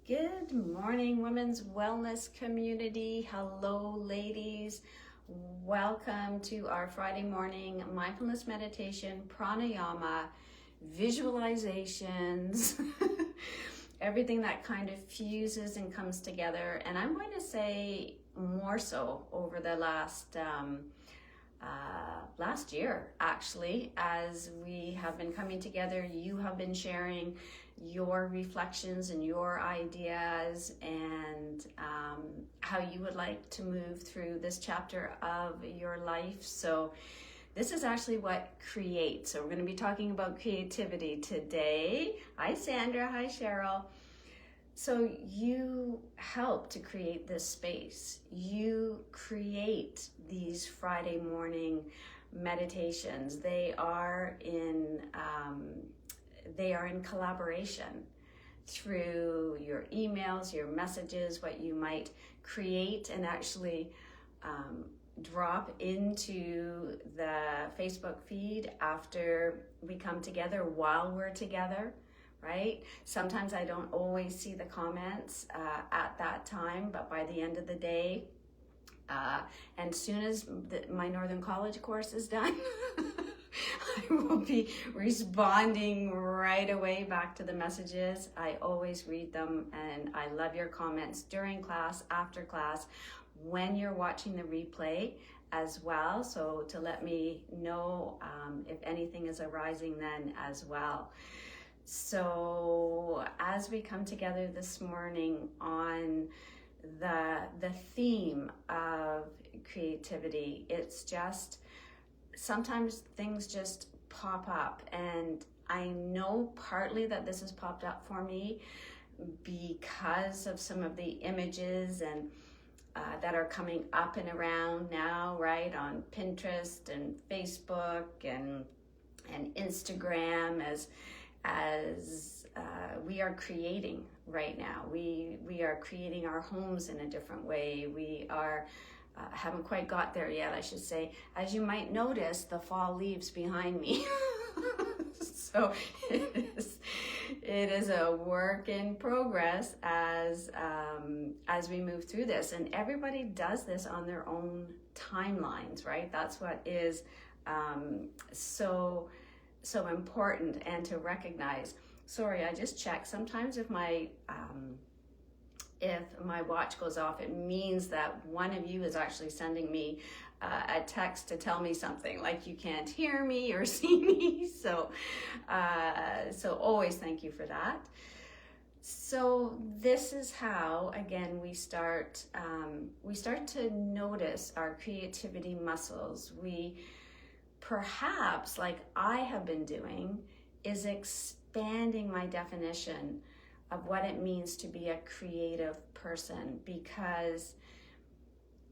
Good morning, women's wellness community. Hello, ladies. Welcome to our Friday morning mindfulness meditation, pranayama, visualizations, everything that kind of fuses and comes together. And I'm going to say more so over the last year, actually, as we have been coming together. You have been sharing your reflections and your ideas and how you would like to move through this chapter of your life. So this is actually what creates. So we're going to be talking about creativity today. Hi, Sandra. Hi, Cheryl. So you help to create this space. You create these Friday morning meditations. They are in collaboration through your emails, your messages, what you might create and actually drop into the Facebook feed after we come together, while we're together, right? Sometimes I don't always see the comments at that time, but by the end of the day, and soon as my Northern College course is done, I will be responding right away back to the messages. I always read them, and I love your comments during class, after class, when you're watching the replay as well. So to let me know if anything is arising then as well. So as we come together this morning on the theme of creativity, it's just sometimes things just pop up, and I know partly that this has popped up for me because of some of the images and that are coming up and around now, right, on Pinterest and Facebook and Instagram as we are creating right now. We are creating our homes in a different way. We are haven't quite got there yet, I should say. As you might notice, the fall leaves behind me. So it is a work in progress as we move through this. And everybody does this on their own timelines, right? That's what is so important, and to recognize. Sorry, I just checked. Sometimes if my watch goes off, it means that one of you is actually sending me a text to tell me something, like you can't hear me or see me. So always thank you for that. So this is how, again, we start to notice our creativity muscles. We perhaps, like I have been doing, is expanding my definition of what it means to be a creative person, because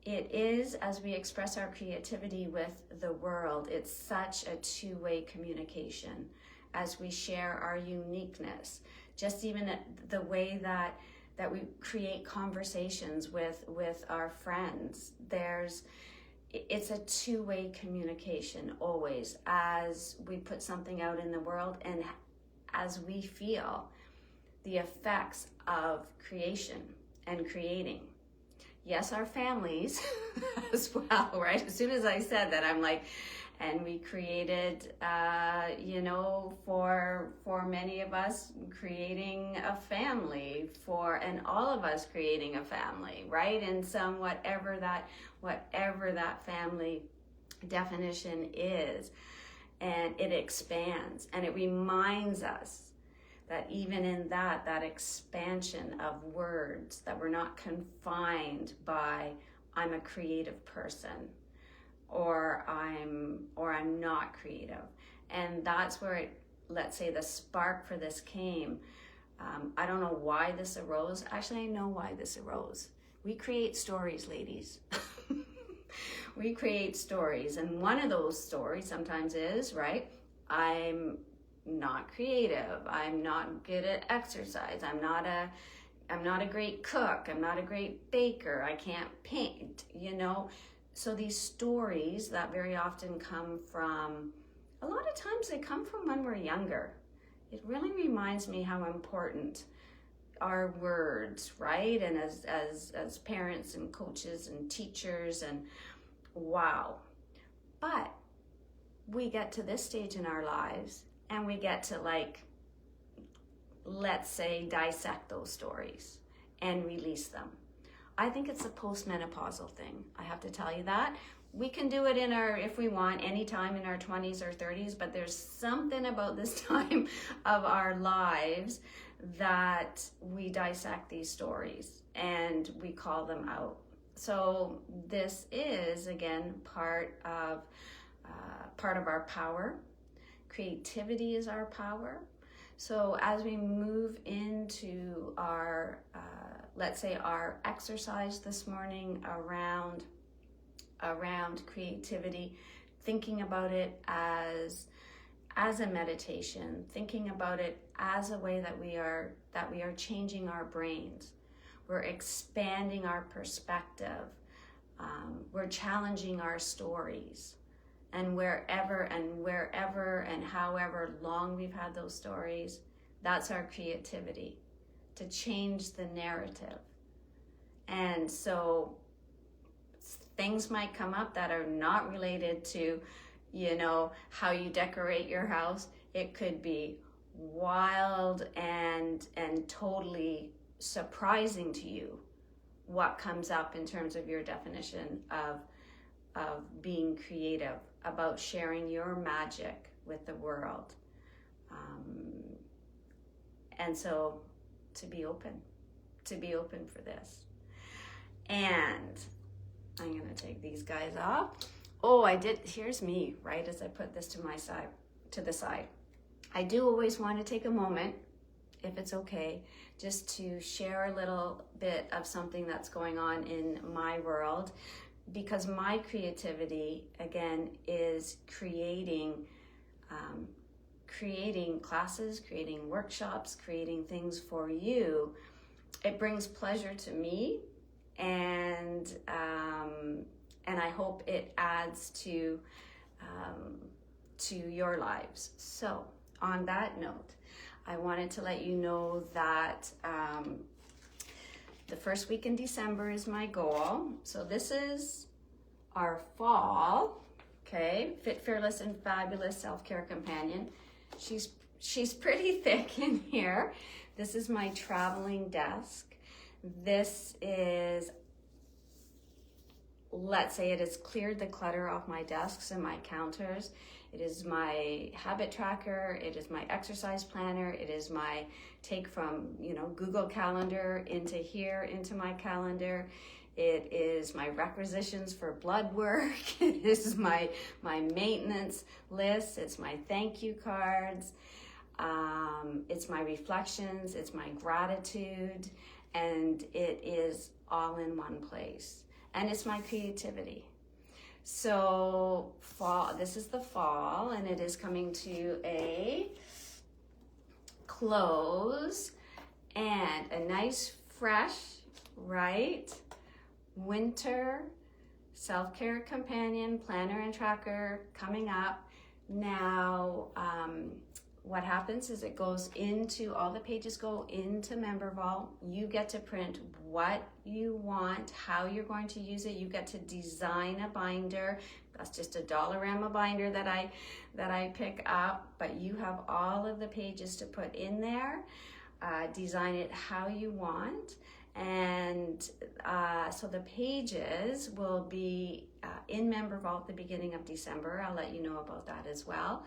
it is, as we express our creativity with the world, it's such a two-way communication as we share our uniqueness. Just even the way that we create conversations with our friends, it's a two-way communication always, as we put something out in the world and as we feel the effects of creation and creating. Yes, our families as well, right? As soon as I said that, I'm like, and we created, for many of us, creating a family, and all of us creating a family, right? And whatever that family definition is, and it expands, and it reminds us that even in that expansion of words, that we're not confined by I'm a creative person or I'm not creative. And that's where let's say the spark for this came. I don't know why this arose. Actually, I know why this arose. We create stories, ladies. We create stories, and one of those stories sometimes is, right, I'm not creative, I'm not good at exercise, I'm not a great cook, I'm not a great baker, I can't paint, So these stories that very often come from, a lot of times they come from when we're younger. It really reminds me how important our words, right? And as parents and coaches and teachers, and wow. But we get to this stage in our lives and we get to, like, let's say, dissect those stories and release them. I think it's a postmenopausal thing. I have to tell you that. We can do it if we want, anytime in our 20s or 30s, but there's something about this time of our lives that we dissect these stories and we call them out. So this is, again, part of our power. Creativity is our power. So as we move into our, let's say, our exercise this morning around creativity, thinking about it as a meditation, thinking about it as a way that we are changing our brains. We're expanding our perspective. We're challenging our stories. And wherever and however long we've had those stories, that's our creativity, to change the narrative. And so things might come up that are not related to, how you decorate your house. It could be wild and totally surprising to you what comes up in terms of your definition of being creative, about sharing your magic with the world. And so to be open for this. And I'm gonna take these guys off. Oh, here's me, right as I put this to the side. I do always want to take a moment, if it's okay, just to share a little bit of something that's going on in my world, because my creativity, again, is creating classes, creating workshops, creating things for you. It brings pleasure to me, and I hope it adds to your lives. So on that note, I wanted to let you know that the first week in December is my goal. So this is our fall, okay? Fit, Fearless, and Fabulous Self-Care Companion. She's pretty thick in here. This is my traveling desk. This is, let's say, it has cleared the clutter off my desks and my counters. It is my habit tracker. It is my exercise planner. It is my take from, Google Calendar into my calendar. It is my requisitions for blood work. It is my maintenance list. It's my thank you cards. It's my reflections. It's my gratitude. And it is all in one place. And it's my creativity. So this is the fall, and it is coming to a close, and a nice, fresh, right, winter self-care companion planner and tracker coming up. Now, what happens is all the pages go into MemberVault. You get to print what you want, how you're going to use it. You get to design a binder. That's just a Dollarama binder that I pick up, but you have all of the pages to put in there. Design it how you want. And so the pages will be in MemberVault at the beginning of December. I'll let you know about that as well.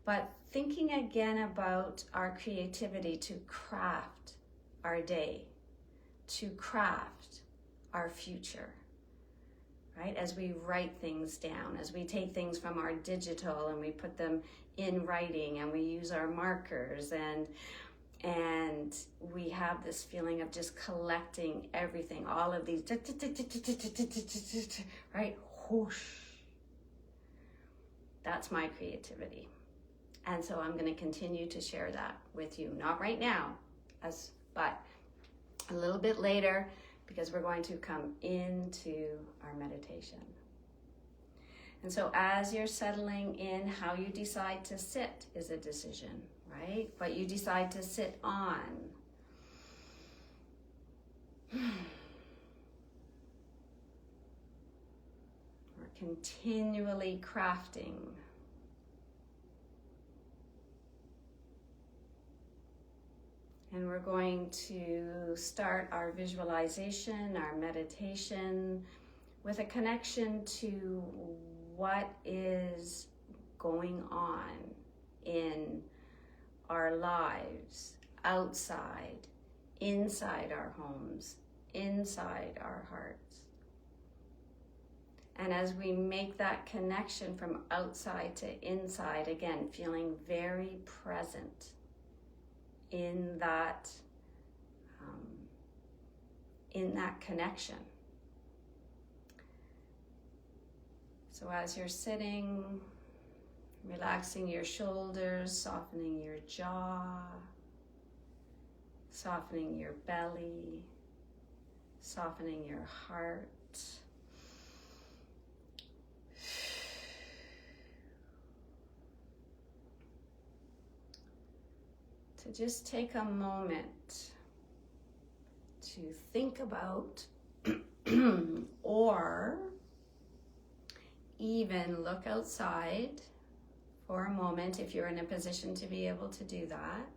But thinking again about our creativity to craft our day, to craft our future, right? As we write things down, as we take things from our digital and we put them in writing, and we use our markers, and we have this feeling of just collecting everything, all of these, right? Whoosh. That's my creativity. And so I'm going to continue to share that with you. Not right now, but a little bit later, because we're going to come into our meditation. And so as you're settling in, how you decide to sit is a decision, right? What you decide to sit on. We're continually crafting. And we're going to start our visualization, our meditation, with a connection to what is going on in our lives, outside, inside our homes, inside our hearts. And as we make that connection from outside to inside, again, feeling very present in that connection. So as you're sitting, relaxing your shoulders, softening your jaw, softening your belly, softening your heart. To just take a moment to think about or even look outside for a moment if you're in a position to be able to do that.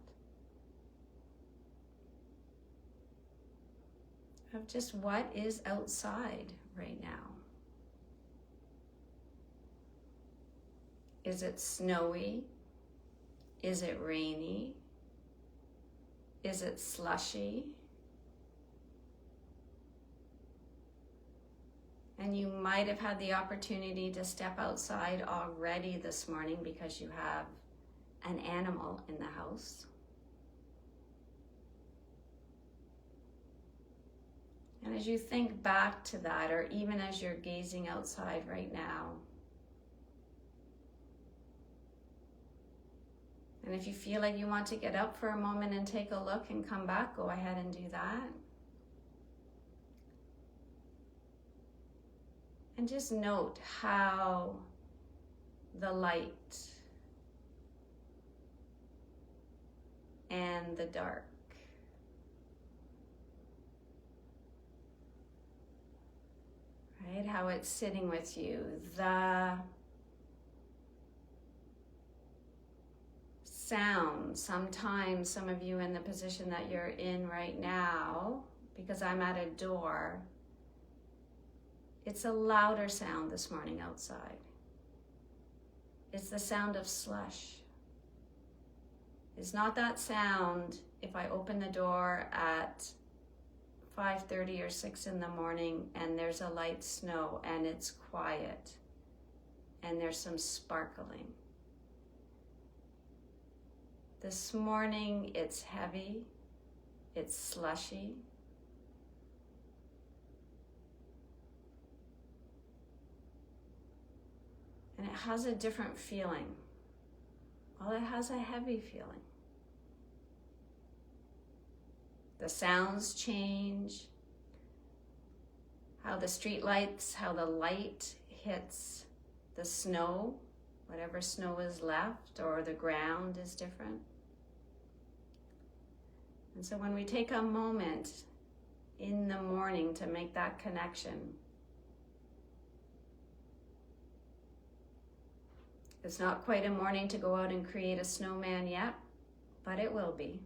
Of just what is outside right now. Is it snowy? Is it rainy? Is it slushy? And you might have had the opportunity to step outside already this morning because you have an animal in the house. And as you think back to that, or even as you're gazing outside right now, and if you feel like you want to get up for a moment and take a look and come back, go ahead and do that. And just note how the light and the dark right? How it's sitting with you. The sound, sometimes some of you in the position that you're in right now, because I'm at a door, it's a louder sound this morning outside. It's the sound of slush. It's not that sound if I open the door at 5:30 or 6 in the morning and there's a light snow and it's quiet and there's some sparkling. This morning it's heavy, it's slushy. And it has a different feeling. Well, it has a heavy feeling. The sounds change, how the street lights, how the light hits the snow, whatever snow is left, or the ground is different. And so when we take a moment in the morning to make that connection, it's not quite a morning to go out and create a snowman yet, but it will be.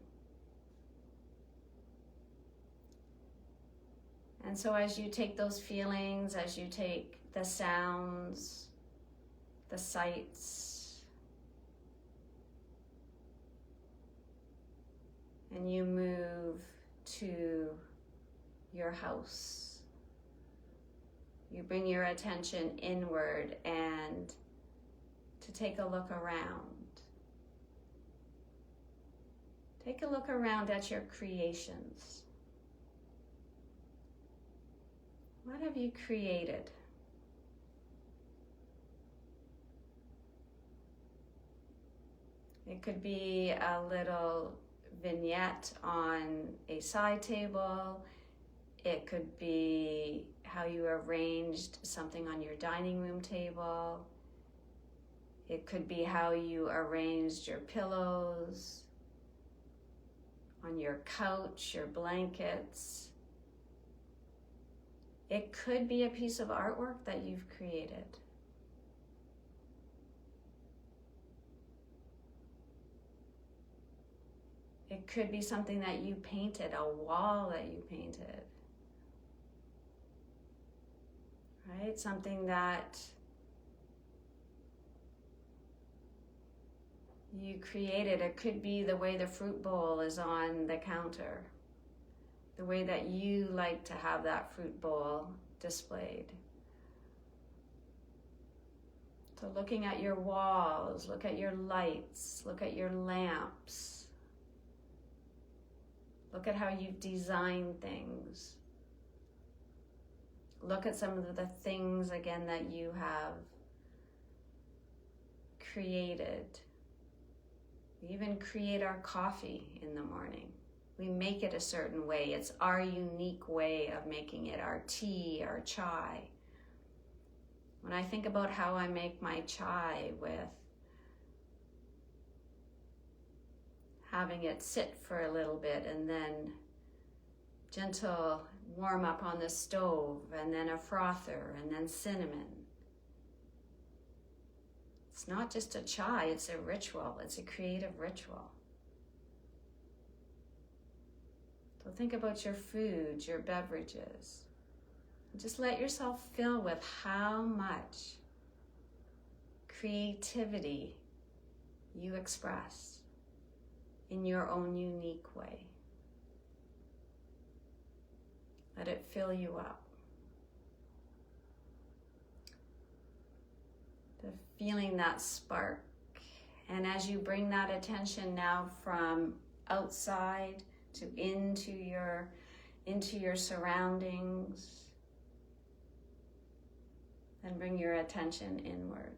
And so as you take those feelings, as you take the sounds, the sights, and you move to your house, you bring your attention inward and to take a look around. Take a look around at your creations. What have you created? It could be a little vignette on a side table. It could be how you arranged something on your dining room table. It could be how you arranged your pillows on your couch, your blankets, It could be a piece of artwork that you've created. It could be something that you painted, a wall that you painted. Right? Something that you created. It could be the way the fruit bowl is on the counter. The way that you like to have that fruit bowl displayed. So looking at your walls, look at your lights, look at your lamps. Look at how you've designed things. Look at some of the things, again, that you have created. We even create our coffee in the morning. We make it a certain way. It's our unique way of making it, our tea, our chai. When I think about how I make my chai with having it sit for a little bit and then gentle warm up on the stove and then a frother and then cinnamon. It's not just a chai, it's a ritual. It's a creative ritual. So think about your foods, your beverages. Just let yourself fill with how much creativity you express in your own unique way. Let it fill you up. The feeling that spark. And as you bring that attention now from outside to into your surroundings, then bring your attention inward.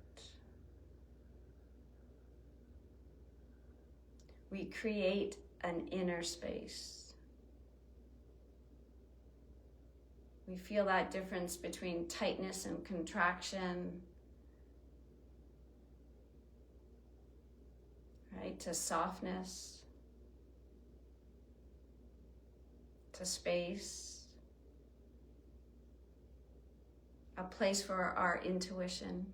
We create an inner space. We feel that difference between tightness and contraction, right? To softness, to space, a place for our intuition,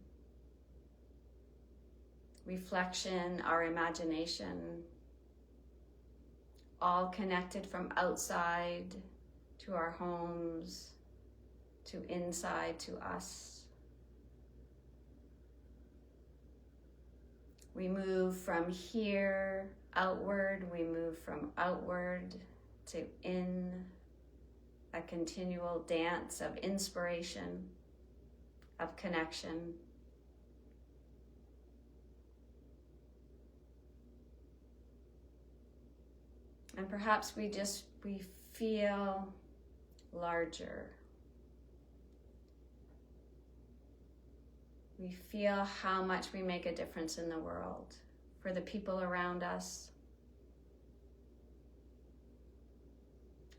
reflection, our imagination, all connected from outside to our homes, to inside to us. We move from here outward, we move from outward to in, a continual dance of inspiration, of connection. And perhaps we feel larger. We feel how much we make a difference in the world for the people around us,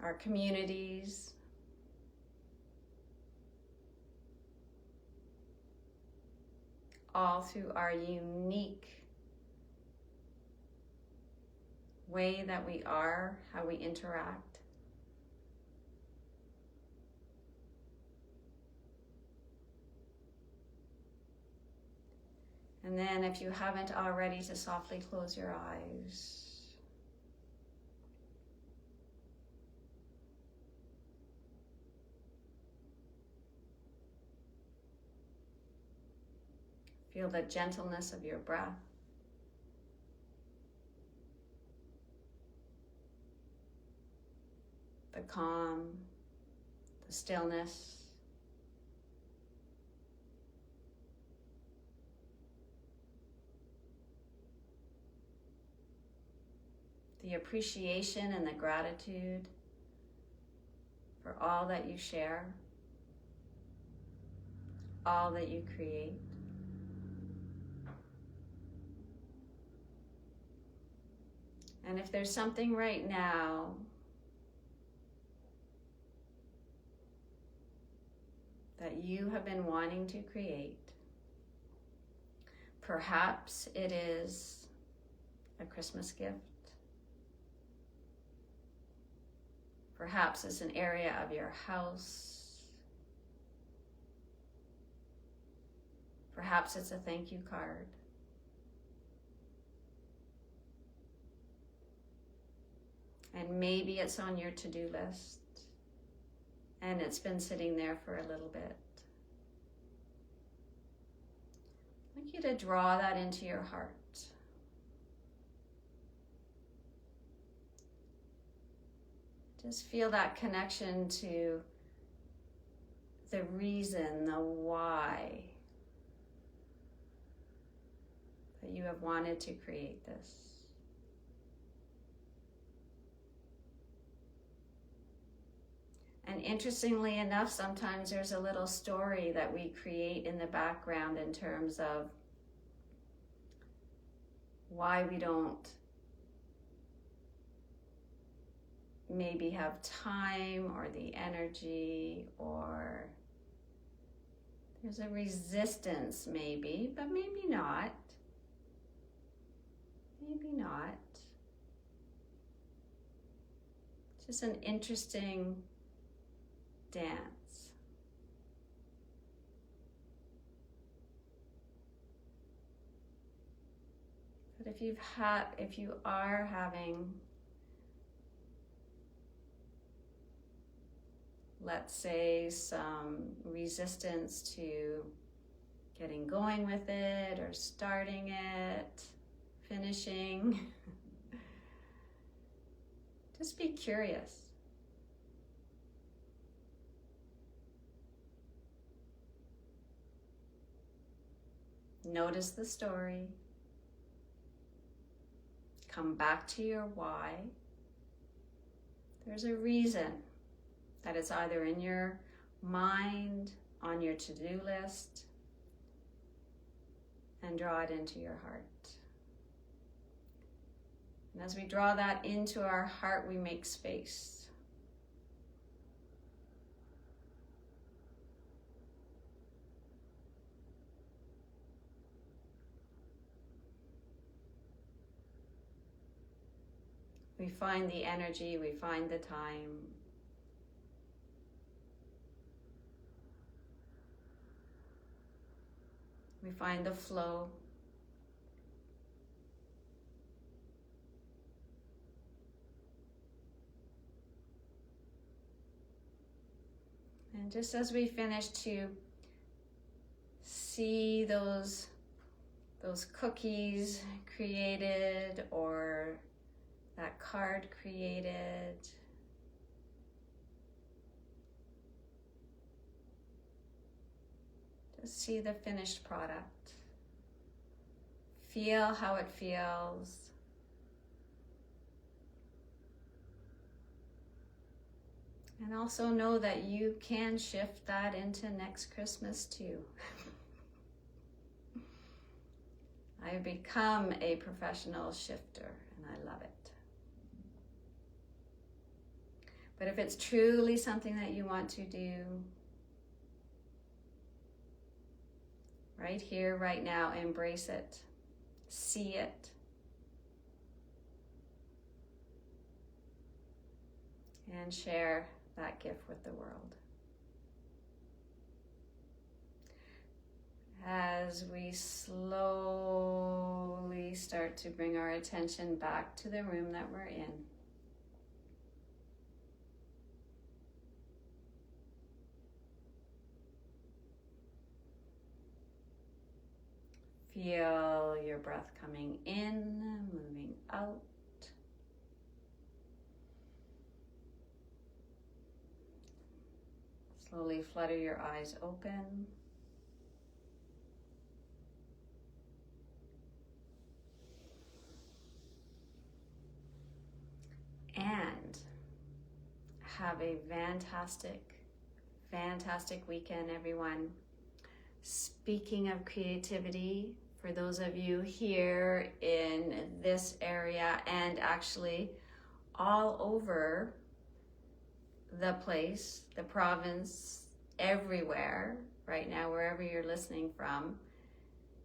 our communities, all through our unique way that we are, how we interact. And then if you haven't already, to softly close your eyes. Feel the gentleness of your breath. The calm, the stillness. The appreciation and the gratitude for all that you share, all that you create. And if there's something right now that you have been wanting to create, perhaps it is a Christmas gift. Perhaps it's an area of your house, Perhaps it's a thank you card. And maybe it's on your to-do list and it's been sitting there for a little bit. I'd like you to draw that into your heart. Just feel that connection to the reason, the why that you have wanted to create this. And interestingly enough, sometimes there's a little story that we create in the background in terms of why we don't maybe have time or the energy, or there's a resistance maybe, but maybe not. Maybe not. Just an interesting dance. But if you are having, let's say, some resistance to getting going with it or starting it, finishing, just be curious. Notice the story. Come back to your why. There's a reason that it's either in your mind, on your to-do list, and draw it into your heart. And as we draw that into our heart, we make space. We find the energy, we find the time. We find the flow. And just as we finish, to see those cookies created, or that card created. Just see the finished product. Feel how it feels. And also know that you can shift that into next Christmas too. I've become a professional shifter and I love it. But if it's truly something that you want to do, right here, right now, embrace it, see it, and share that gift with the world. As we slowly start to bring our attention back to the room that we're in, feel your breath coming in, moving out. Slowly flutter your eyes open. And have a fantastic, fantastic weekend, everyone. Speaking of creativity, for those of you here in this area and actually all over the place, the province, everywhere right now, wherever you're listening from,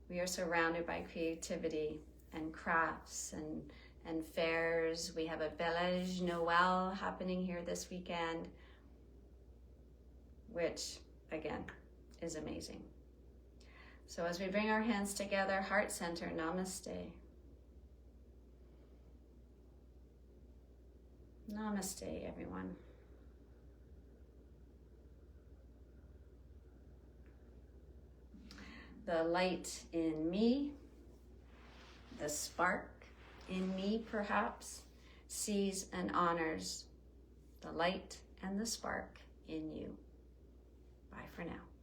we are surrounded by creativity and crafts and fairs. We have a Village Noel happening here this weekend, which again is amazing. So as we bring our hands together, heart center, namaste. Namaste, everyone. The light in me, the spark in me perhaps, sees and honors the light and the spark in you. Bye for now.